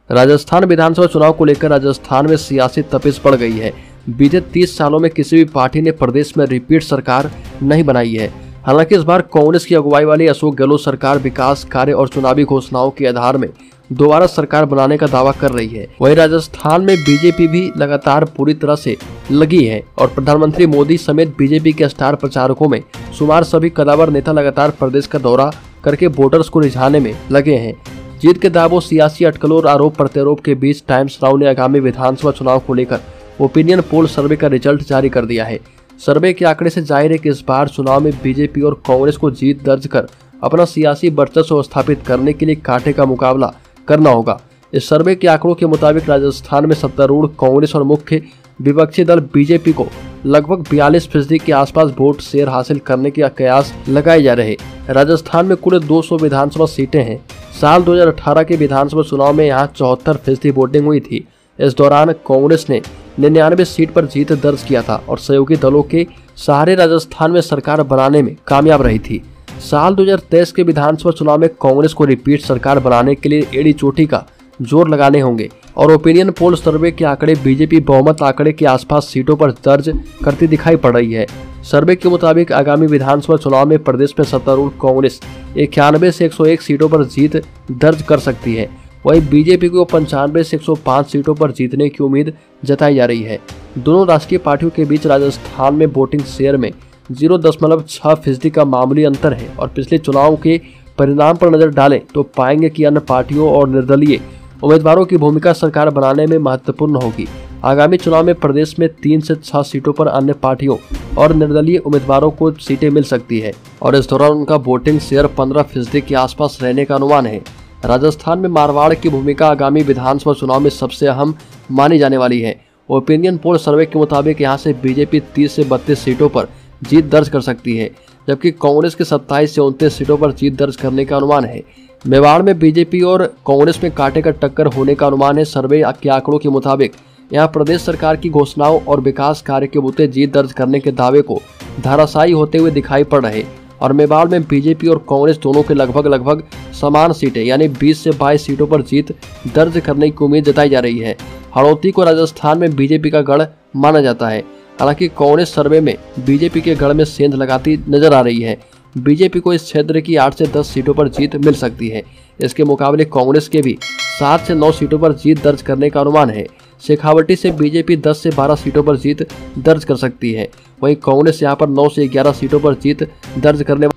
राजस्थान विधानसभा चुनाव को लेकर राजस्थान में सियासी तपिश बढ़ गई है। बीते 30 सालों में किसी भी पार्टी ने प्रदेश में रिपीट सरकार नहीं बनाई है। हालांकि इस बार कांग्रेस की अगुवाई वाली अशोक गहलोत सरकार विकास कार्य और चुनावी घोषणाओं के आधार में दोबारा सरकार बनाने का दावा कर रही है। वहीं राजस्थान में बीजेपी भी लगातार पूरी तरह से लगी है और प्रधानमंत्री मोदी समेत बीजेपी के स्टार प्रचारकों में शुमार सभी कदावर नेता लगातार प्रदेश का दौरा करके वोटर्स को रिझाने में लगे हैं। जीत के दावों, सियासी अटकलों और आरोप प्रत्यारोप के बीच टाइम्स नाउ ने आगामी विधानसभा चुनाव को लेकर ओपिनियन पोल सर्वे का रिजल्ट जारी कर दिया है। सर्वे के आंकड़े से जाहिर है कि इस बार चुनाव में बीजेपी और कांग्रेस को जीत दर्ज कर अपना सियासी वर्चस्व स्थापित करने के लिए कांटे का मुकाबला करना होगा। इस सर्वे के आंकड़ों के मुताबिक राजस्थान में सत्तारूढ़ कांग्रेस और मुख्य विपक्षी दल बीजेपी को लगभग 42% के आसपास वोट शेयर हासिल करने के कयास लगाए जा रहे। राजस्थान में कुल 200 विधानसभा सीटें हैं। साल 2018 के विधानसभा चुनाव में यहाँ 74% वोटिंग हुई थी। इस दौरान कांग्रेस ने 99 सीट पर जीत दर्ज किया था और सहयोगी दलों के सहारे राजस्थान में सरकार बनाने में कामयाब रही थी। साल 2023 के विधानसभा चुनाव में कांग्रेस को रिपीट सरकार बनाने के लिए एड़ी चोटी का जोर लगाने होंगे और ओपिनियन पोल सर्वे के आंकड़े बीजेपी बहुमत आंकड़े के आसपास सीटों पर दर्ज करती दिखाई पड़ रही है। सर्वे के मुताबिक आगामी विधानसभा चुनाव में प्रदेश में सत्तारूढ़ कांग्रेस 91 से 101 सीटों पर जीत दर्ज कर सकती है। वहीं बीजेपी को 95 से 105 सीटों पर जीतने की उम्मीद जताई जा रही है। दोनों राष्ट्रीय पार्टियों के बीच राजस्थान में वोटिंग शेयर में 0.6% का मामूली अंतर है और पिछले चुनाव के परिणाम पर नजर डालें तो पाएंगे कि अन्य पार्टियों और निर्दलीय उम्मीदवारों की भूमिका सरकार बनाने में महत्वपूर्ण होगी। आगामी चुनाव में प्रदेश में 3 से 6 सीटों पर अन्य पार्टियों और निर्दलीय उम्मीदवारों को सीटें मिल सकती है और इस दौरान उनका वोटिंग शेयर 15% के आसपास रहने का अनुमान है। राजस्थान में मारवाड़ की भूमिका आगामी विधानसभा चुनाव में सबसे अहम मानी जाने वाली है। ओपिनियन पोल सर्वे के मुताबिक यहाँ से बीजेपी 30 से 32 सीटों पर जीत दर्ज कर सकती है, जबकि कांग्रेस के 27 से 29 सीटों पर जीत दर्ज करने का अनुमान है। मेवाड़ में बीजेपी और कांग्रेस में कांटे का टक्कर होने का अनुमान है। सर्वे के आंकड़ों के मुताबिक यहाँ प्रदेश सरकार की घोषणाओं और विकास कार्य के बुते जीत दर्ज करने के दावे को धाराशायी होते हुए दिखाई पड़ रहे और मेवाड़ में बीजेपी और कांग्रेस दोनों के लगभग समान सीटें यानी 20 से 22 सीटों पर जीत दर्ज करने की उम्मीद जताई जा रही है। हड़ौती को राजस्थान में बीजेपी का गढ़ माना जाता है। हालांकि कांग्रेस सर्वे में बीजेपी के गढ़ में सेंध लगाती नजर आ रही है। बीजेपी को इस क्षेत्र की 8 से 10 सीटों पर जीत मिल सकती है। इसके मुकाबले कांग्रेस के भी 7 से 9 सीटों पर जीत दर्ज करने का अनुमान है। शेखावटी से बीजेपी 10 से 12 सीटों पर जीत दर्ज कर सकती है। वहीं कांग्रेस यहां पर 9 से 11 सीटों पर जीत दर्ज करने